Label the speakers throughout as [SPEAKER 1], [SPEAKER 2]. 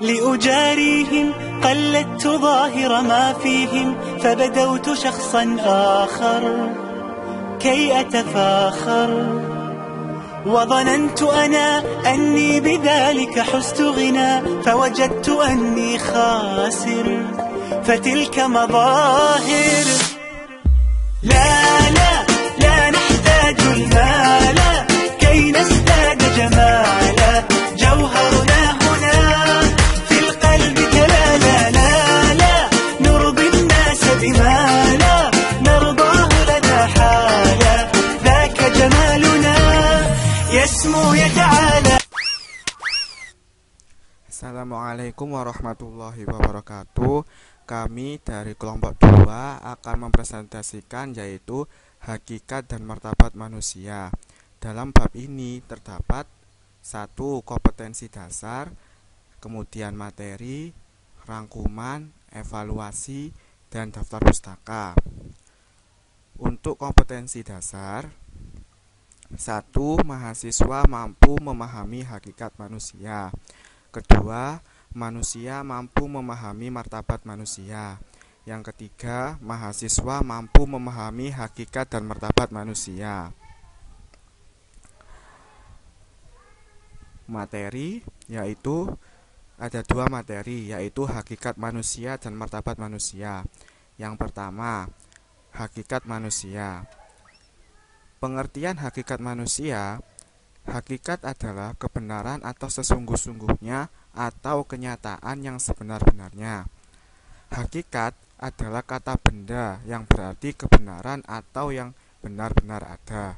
[SPEAKER 1] لأجاريهم قلدت ظاهر ما فيهم فبدوت شخصا آخر كي أتفاخر وظننت أنا أني بذلك حزت غنى فوجدت أني خاسر فتلك مظاهر لا لا لا نحتاج المال كي نزداد جمالا جوهرنا هنا في القلب تلالا لا لا نرضي الناس بما لا نرضاه لنا حالا ذاك جمالنا يسمو يتعالى.
[SPEAKER 2] Assalamualaikum warahmatullahi wabarakatuh. Kami dari kelompok 2 akan mempresentasikan yaitu hakikat dan martabat manusia. Dalam bab ini terdapat 1. Kompetensi dasar, kemudian materi, rangkuman, evaluasi, dan daftar pustaka. Untuk kompetensi dasar, 1. Mahasiswa mampu memahami hakikat manusia. Kedua, manusia mampu memahami martabat manusia. Yang ketiga, mahasiswa mampu memahami hakikat dan martabat manusia. Materi, yaitu ada 2 materi, yaitu hakikat manusia dan martabat manusia. Yang pertama, hakikat manusia. Pengertian hakikat manusia, hakikat adalah kebenaran atau sesungguh-sungguhnya atau kenyataan yang sebenar-benarnya. Hakikat adalah kata benda yang berarti kebenaran atau yang benar-benar ada.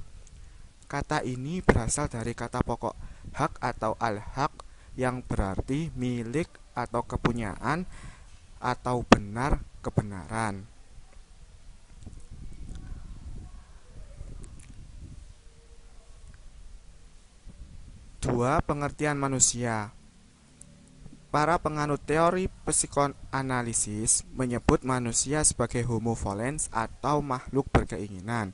[SPEAKER 2] Kata ini berasal dari kata pokok hak atau al-haq yang berarti milik atau kepunyaan atau benar, kebenaran. Dua, pengertian manusia. Para penganut teori psikoanalisis menyebut manusia sebagai homo volens atau makhluk berkeinginan.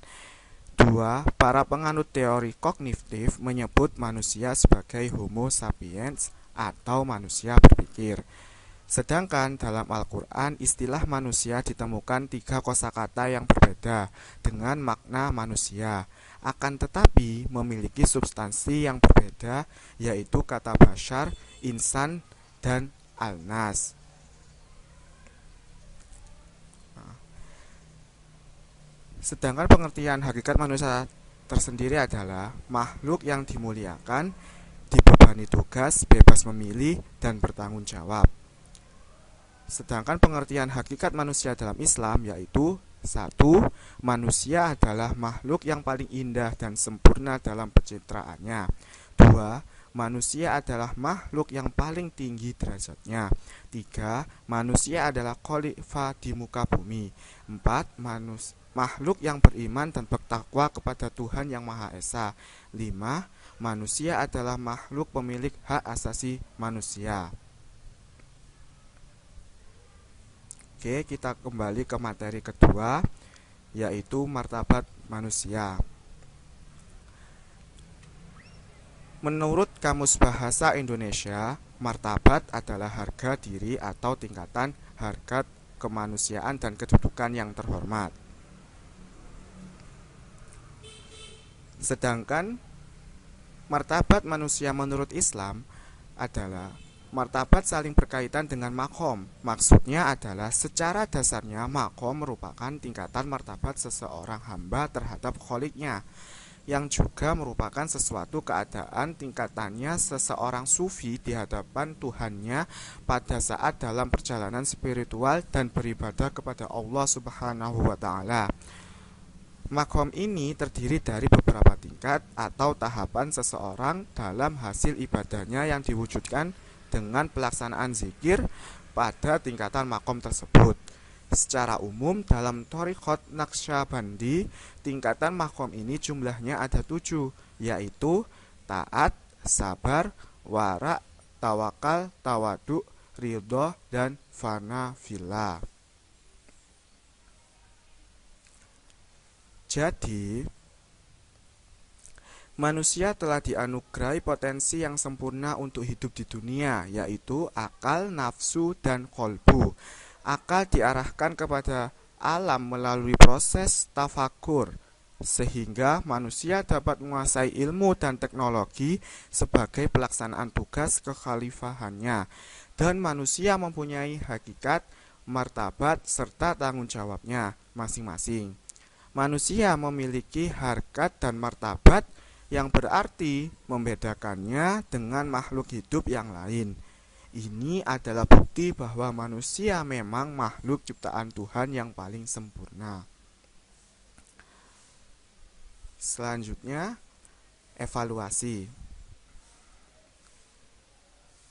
[SPEAKER 2] 2. Para penganut teori kognitif menyebut manusia sebagai homo sapiens atau manusia berpikir. Sedangkan dalam Al-Quran istilah manusia ditemukan 3 kosakata yang berbeda dengan makna manusia, akan tetapi memiliki substansi yang berbeda, yaitu kata bashar, insan, dan al-nas. Sedangkan pengertian hakikat manusia tersendiri adalah makhluk yang dimuliakan, dibebani tugas, bebas memilih, dan bertanggung jawab. Sedangkan pengertian hakikat manusia dalam Islam yaitu 1. Manusia adalah makhluk yang paling indah dan sempurna dalam pencitraannya. 2. Manusia adalah makhluk yang paling tinggi derajatnya. 3. Manusia adalah khalifah di muka bumi. 4. Makhluk yang beriman dan bertakwa kepada Tuhan Yang Maha Esa. 5. Manusia adalah makhluk pemilik hak asasi manusia. Oke, kita kembali ke materi kedua, yaitu martabat manusia. Menurut Kamus Bahasa Indonesia, martabat adalah harga diri atau tingkatan harkat kemanusiaan dan kedudukan yang terhormat. Sedangkan martabat manusia menurut Islam adalah martabat saling berkaitan dengan makom. Maksudnya adalah secara dasarnya makom merupakan tingkatan martabat seseorang hamba terhadap kholiknya, yang juga merupakan sesuatu keadaan tingkatannya seseorang sufi di hadapan Tuhannya pada saat dalam perjalanan spiritual dan beribadah kepada Allah Subhanahu wa Ta'ala. Makom ini terdiri dari beberapa tingkat atau tahapan seseorang dalam hasil ibadahnya yang diwujudkan dengan pelaksanaan zikir pada tingkatan makom tersebut. Secara umum dalam thariqat Naqsyabandi, tingkatan makom ini jumlahnya ada 7, yaitu taat, sabar, wara, tawakal, tawadu, ridho, dan fana fillah. Jadi Manusia telah dianugerahi potensi yang sempurna untuk hidup di dunia, yaitu akal, nafsu, dan kolbu. Akal diarahkan kepada alam melalui proses tafakur, sehingga manusia dapat menguasai ilmu dan teknologi sebagai pelaksanaan tugas kekhalifahannya, dan manusia mempunyai hakikat, martabat, serta tanggung jawabnya masing-masing. Manusia memiliki harkat dan martabat yang berarti membedakannya dengan makhluk hidup yang lain. Ini adalah bukti bahwa manusia memang makhluk ciptaan Tuhan yang paling sempurna. Selanjutnya, evaluasi.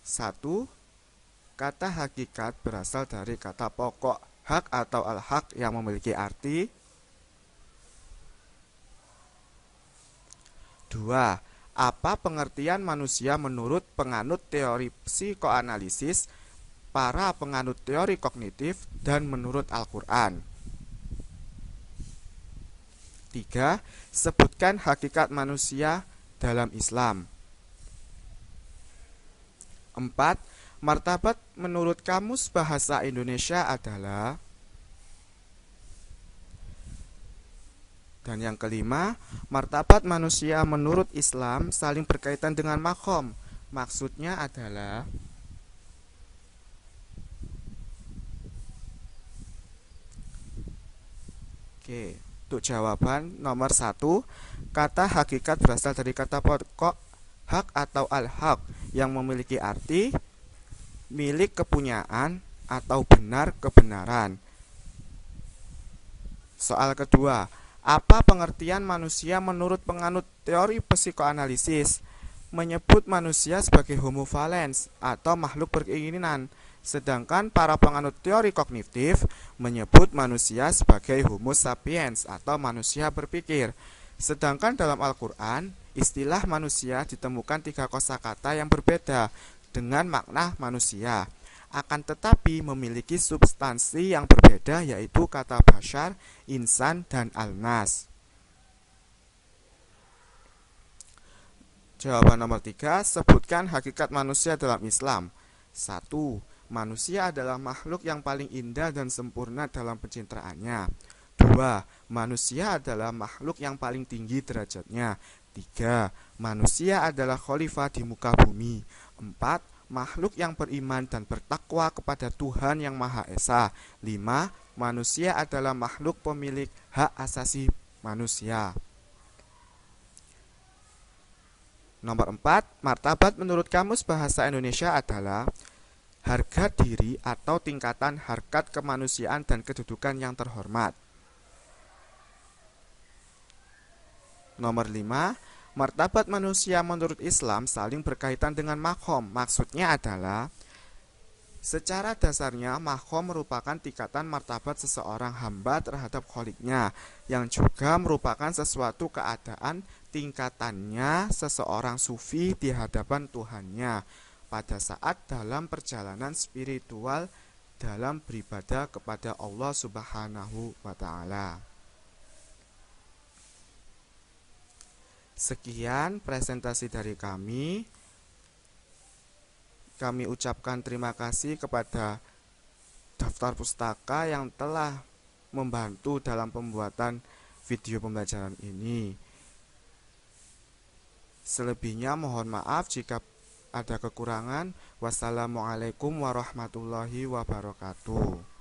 [SPEAKER 2] 1. Kata hakikat berasal dari kata pokok hak atau al-haq yang memiliki arti. 2. Apa pengertian manusia menurut penganut teori psikoanalisis, para penganut teori kognitif, dan menurut Al-Quran? 3. Sebutkan hakikat manusia dalam Islam. 4. Martabat menurut Kamus Bahasa Indonesia adalah. Dan yang kelima, martabat manusia menurut Islam saling berkaitan dengan makom. Maksudnya adalah. Oke, untuk jawaban nomor 1, kata hakikat berasal dari kata pokok hak atau al-haq yang memiliki arti milik kepunyaan atau benar kebenaran. Soal kedua, apa pengertian manusia menurut penganut teori psikoanalisis? Menyebut manusia sebagai homo valens atau makhluk berkeinginan, sedangkan para penganut teori kognitif menyebut manusia sebagai homo sapiens atau manusia berpikir. Sedangkan dalam Al-Quran, istilah manusia ditemukan 3 kosakata yang berbeda dengan makna manusia, akan tetapi memiliki substansi yang berbeda, yaitu kata bashar, insan, dan al-nas. Jawaban nomor 3, sebutkan hakikat manusia dalam Islam. 1. Manusia adalah makhluk yang paling indah dan sempurna dalam pencitraannya. 2. Manusia adalah makhluk yang paling tinggi derajatnya. 3. Manusia adalah khalifah di muka bumi. 4. Makhluk yang beriman dan bertakwa kepada Tuhan yang Maha Esa. 5. Manusia adalah makhluk pemilik hak asasi manusia. Nomor 4, martabat menurut Kamus Bahasa Indonesia adalah harga diri atau tingkatan harkat kemanusiaan dan kedudukan yang terhormat. Nomor 5, martabat manusia menurut Islam saling berkaitan dengan makom. Maksudnya adalah, secara dasarnya makom merupakan tingkatan martabat seseorang hamba terhadap kholiknya, yang juga merupakan sesuatu keadaan tingkatannya seseorang sufi di hadapan Tuhannya pada saat dalam perjalanan spiritual dalam beribadah kepada Allah Subhanahu wa Ta'ala. Sekian presentasi dari kami. Kami ucapkan terima kasih kepada Daftar Pustaka yang telah membantu dalam pembuatan video pembelajaran ini. Selebihnya mohon maaf jika ada kekurangan. Wassalamualaikum warahmatullahi wabarakatuh.